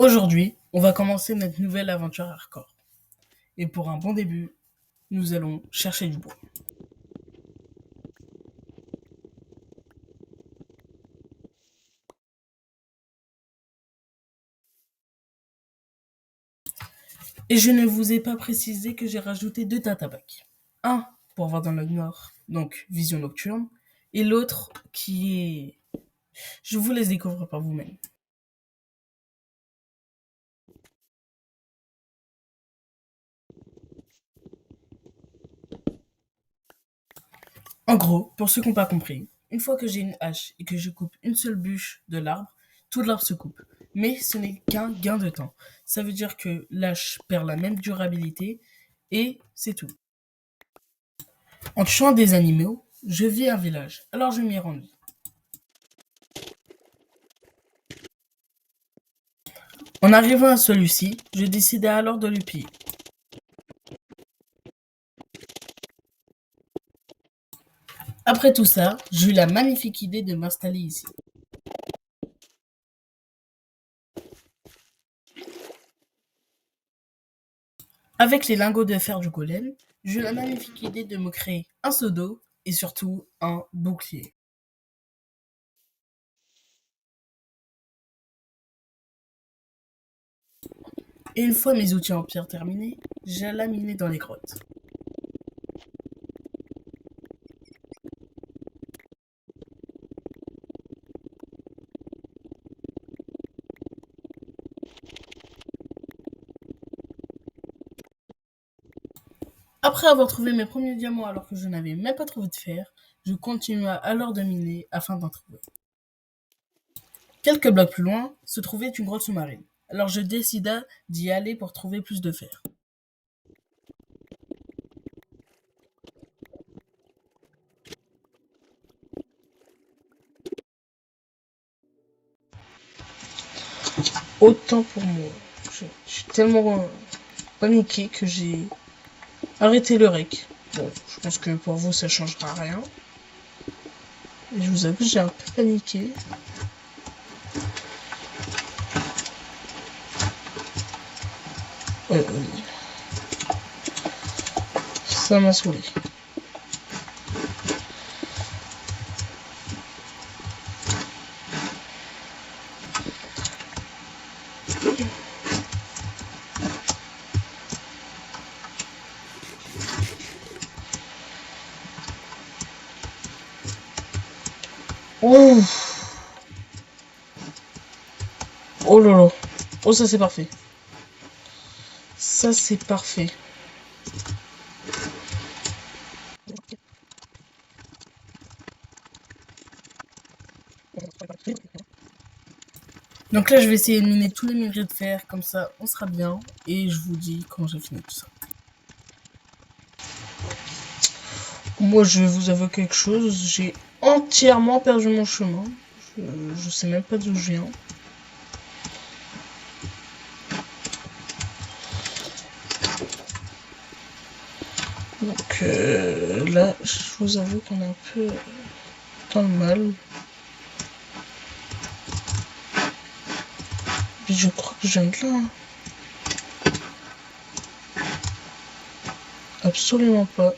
Aujourd'hui, on va commencer notre nouvelle aventure hardcore. Et pour un bon début, nous allons chercher du bois. Et je ne vous ai pas précisé que j'ai rajouté 2 databacs. Un pour voir dans le noir, donc vision nocturne, et l'autre qui est... Je vous laisse découvrir par vous-même. En gros, pour ceux qui n'ont pas compris, une fois que j'ai une hache et que je coupe une seule bûche de l'arbre, tout l'arbre se coupe. Mais ce n'est qu'un gain de temps. Ça veut dire que l'hache perd la même durabilité et c'est tout. En tuant des animaux, je vis un village, alors je m'y rendis. En arrivant à celui-ci, je décidai alors de le piller. Après tout ça, j'eus la magnifique idée de m'installer ici. Avec les lingots de fer du golem, j'eus la magnifique idée de me créer un seau d'eau et surtout un bouclier. Et une fois mes outils en pierre terminés, j'alla miner dans les grottes. Après avoir trouvé mes premiers diamants alors que je n'avais même pas trouvé de fer, je continua alors de miner afin d'en trouver. Quelques blocs plus loin se trouvait une grotte sous-marine, alors je décida d'y aller pour trouver plus de fer. Autant pour moi. Je suis tellement paniqué que j'ai arrêté le rec. Bon, je pense que pour vous ça changera rien. Et je vous avoue, j'ai un peu paniqué. Ouais, ça m'a saoulé. Oh, oh là là. Oh, ça c'est parfait. Ça c'est parfait. Donc là, je vais essayer de miner tous les minerais de fer, comme ça on sera bien. Et je vous dis quand j'ai fini tout ça. Moi, je vais vous avouer quelque chose. J'ai entièrement perdu mon chemin. Je sais même pas d'où je viens. Donc là, je vous avoue qu'on est un peu dans le mal. Mais je crois que je viens de là. Absolument pas.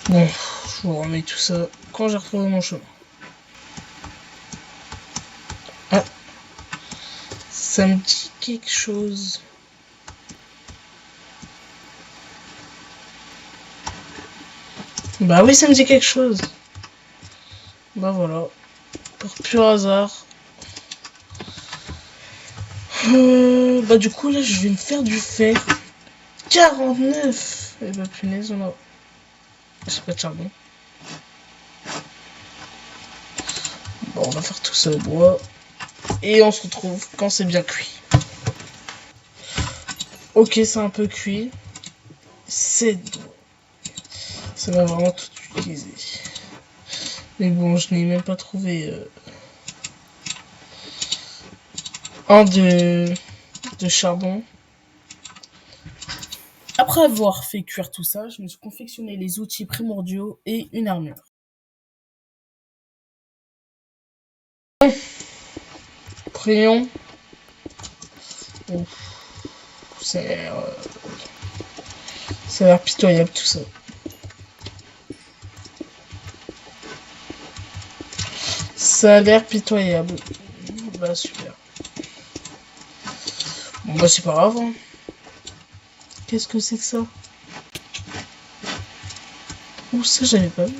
Bon, je vous remets tout ça quand j'ai retrouvé mon chemin. Ah, ça me dit quelque chose. Bah oui, ça me dit quelque chose. Bah voilà, pour pur hasard. Bah du coup là, je vais me faire du fer. 49. Eh bah punaise, on a... J'ai pas de charbon. Bon, on va faire tout ça au bois. Et on se retrouve quand c'est bien cuit. Ok, c'est un peu cuit. C'est... Ça va vraiment tout utiliser. Mais bon, je n'ai même pas trouvé un de charbon. Après avoir fait cuire tout ça, je me suis confectionné les outils primordiaux et une armure. Crayon. C'est... ça a l'air pitoyable tout ça. Ça a l'air pitoyable. Bah super. Bon bah c'est pas grave. Hein. Qu'est-ce que c'est que ça? Ouh ça j'avais pas vu.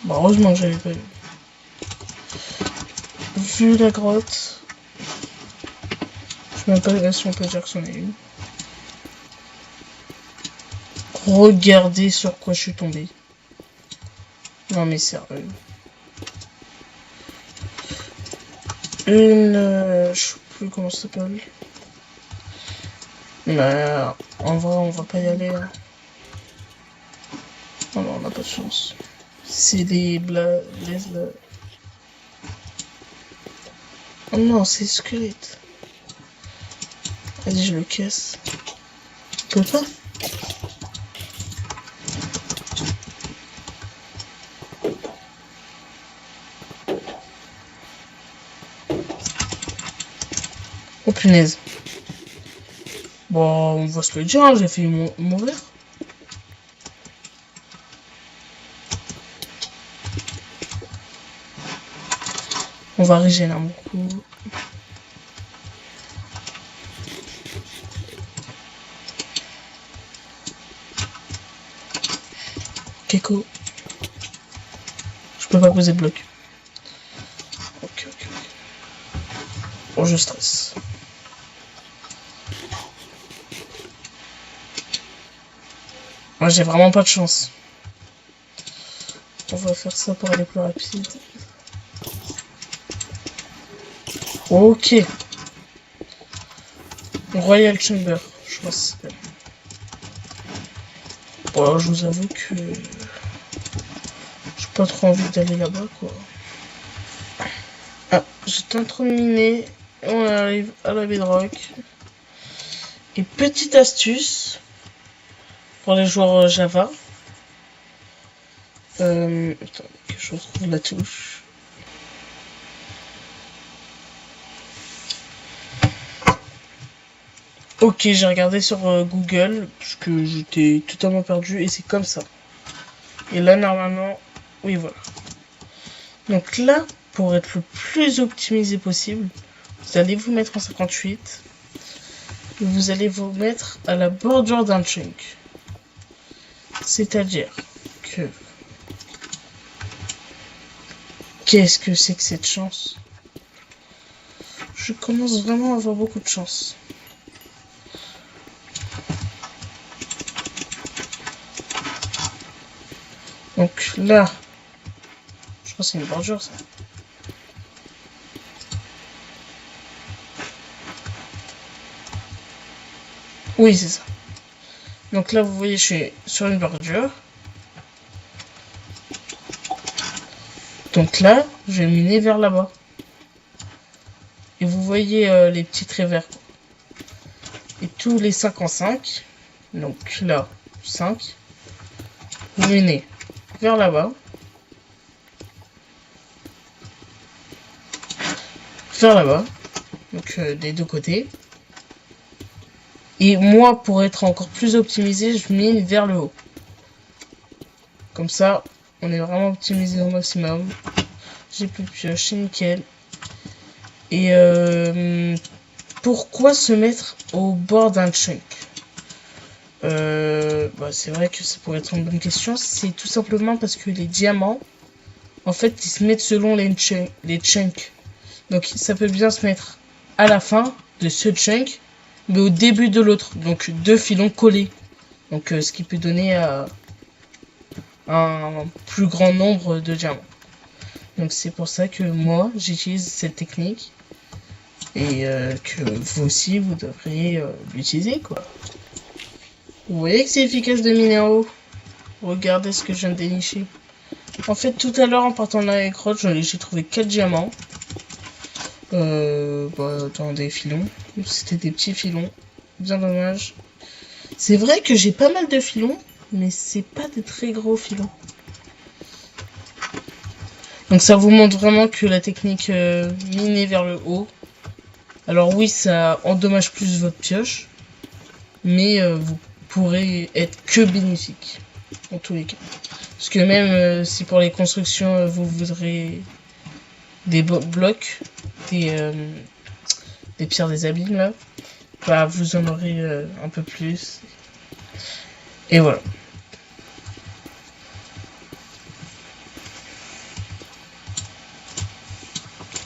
Bah heureusement que j'avais pas vu. Vu la grotte. Je sais même pas si on peut dire que c'en est une. Regardez sur quoi je suis tombé. Non mais sérieux. Je sais plus comment ça s'appelle. Mais en vrai on va pas y aller. Hein. Non, non on n'a pas de chance. C'est les oh non c'est squelette. Vas-y je le casse. Je peux pas. Oh punaise. Bon, on va se le dire, hein, j'ai fait mourir. On va régénérer mon coup. Keko. Je peux pas poser de bloc. Ok. Bon, je stresse. Moi, j'ai vraiment pas de chance. On va faire ça pour aller plus rapide. Ok. Royal Chamber, je crois que ça s'appelle. Bon, alors, je vous avoue que j'ai pas trop envie d'aller là-bas, quoi. Ah, j'étais en train de miner. On arrive à la bedrock. Et petite astuce pour les joueurs Java. Attends, que je retrouve la touche. Ok, j'ai regardé sur Google, parce que j'étais totalement perdu, et c'est comme ça. Et là, normalement, oui, voilà. Donc là, pour être le plus optimisé possible, vous allez vous mettre en 58. Et vous allez vous mettre à la bordure d'un chunk. C'est-à-dire que... Qu'est-ce que c'est que cette chance? Je commence vraiment à avoir beaucoup de chance. Donc là, je crois que c'est une bordure ça. Oui, c'est ça. Donc là, vous voyez, je suis sur une bordure. Donc là, je vais miner vers là-bas. Et vous voyez les petits traits verts. Et tous les 5 en 5. Donc là, 5. Vous minez vers là-bas. Vers là-bas. Donc des deux côtés. Et moi, pour être encore plus optimisé, je mine vers le haut. Comme ça, on est vraiment optimisé au maximum. J'ai plus de pioche, c'est nickel. Et pourquoi se mettre au bord d'un chunk? C'est vrai que ça pourrait être une bonne question. C'est tout simplement parce que les diamants, en fait, ils se mettent selon les chunks. Donc ça peut bien se mettre à la fin de ce chunk, mais au début de l'autre. Donc deux filons collés. Donc ce qui peut donner un plus grand nombre de diamants. Donc c'est pour ça que moi j'utilise cette technique. Et que vous aussi vous devriez l'utiliser quoi. Vous voyez que c'est efficace de miner en haut. Regardez ce que je viens de dénicher. En fait tout à l'heure en partant de la grotte j'ai trouvé 4 diamants. Dans des filons. C'était des petits filons. Bien dommage. C'est vrai que j'ai pas mal de filons. Mais c'est pas des très gros filons. Donc ça vous montre vraiment que la technique miner vers le haut, alors oui, ça endommage plus votre pioche, mais vous pourrez être que bénéfique, en tous les cas. Parce que même si pour les constructions, vous voudrez des blocs, des pierres des abîmes, là, bah, vous en aurez un peu plus. Et voilà.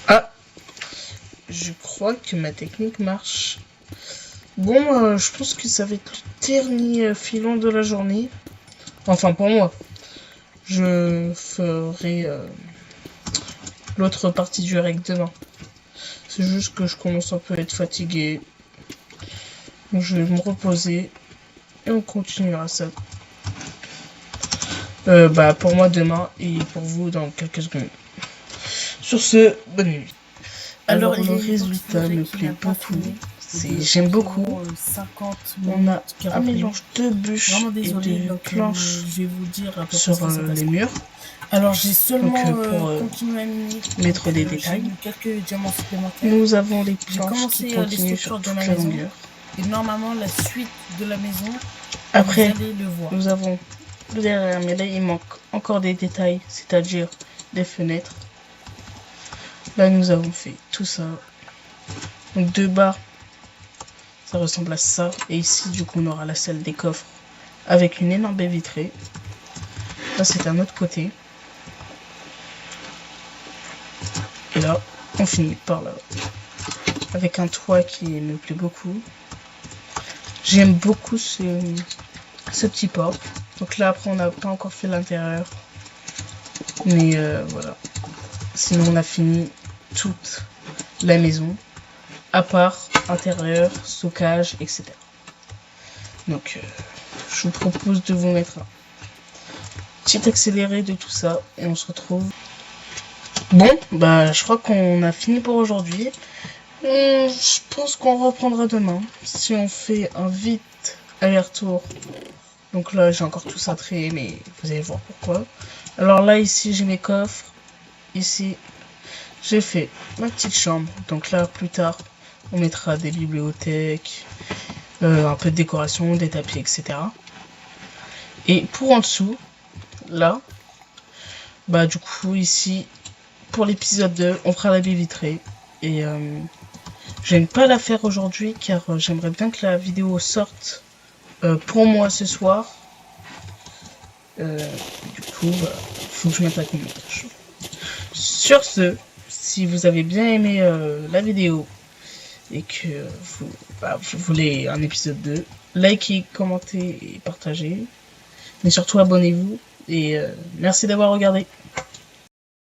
Ah, je crois que ma technique marche. Bon, je pense que ça va être le dernier filon de la journée. Enfin, pour moi. Je ferai l'autre partie du règle demain. C'est juste que je commence un peu à être fatigué. Donc je vais me reposer et on continuera ça. Bah pour moi demain et pour vous dans quelques secondes. Sur ce, bonne nuit. Alors le résultat me plaît beaucoup. J'aime beaucoup. On a un mélange de bûches et de planches je vais vous dire à peu sur les murs. Alors j'ai seulement pour continué à miner, mettre des détails. quelques diamants supplémentaires. Nous avons les J'ai planches commencé qui les continuent structures sur de toute ma la maison. longueur. Et normalement la suite de la maison, Après, vous allez le voir. nous avons le derrière, mais là il manque encore des détails, c'est-à-dire des fenêtres. Là nous avons fait tout ça. Donc de bas, ça ressemble à ça. Et ici du coup on aura la salle des coffres avec une énorme baie vitrée. Là c'est un autre côté. Et là, on finit par là. Avec un toit qui me plaît beaucoup. J'aime beaucoup ce petit port. Donc là, après, on n'a pas encore fait l'intérieur. Mais voilà. Sinon, on a fini toute la maison. À part intérieur, stockage, etc. Donc, je vous propose de vous mettre un petit accéléré de tout ça. Et on se retrouve. Bon, bah je crois qu'on a fini pour aujourd'hui. Je pense qu'on reprendra demain. Si on fait un vite aller-retour. Donc là, j'ai encore tout ça trié, mais vous allez voir pourquoi. Alors là, ici, j'ai mes coffres. Ici, j'ai fait ma petite chambre. Donc là, plus tard, on mettra des bibliothèques, un peu de décoration, des tapis, etc. Et pour en dessous, là, bah du coup, ici... Pour l'épisode 2, on fera la baie vitrée. Et je n'aime pas la faire aujourd'hui car j'aimerais bien que la vidéo sorte pour moi ce soir. Du coup, bah, faut que je mette un montage. Sur ce, si vous avez bien aimé la vidéo et que vous voulez un épisode 2, likez, commentez et partagez. Mais surtout abonnez-vous. Et merci d'avoir regardé.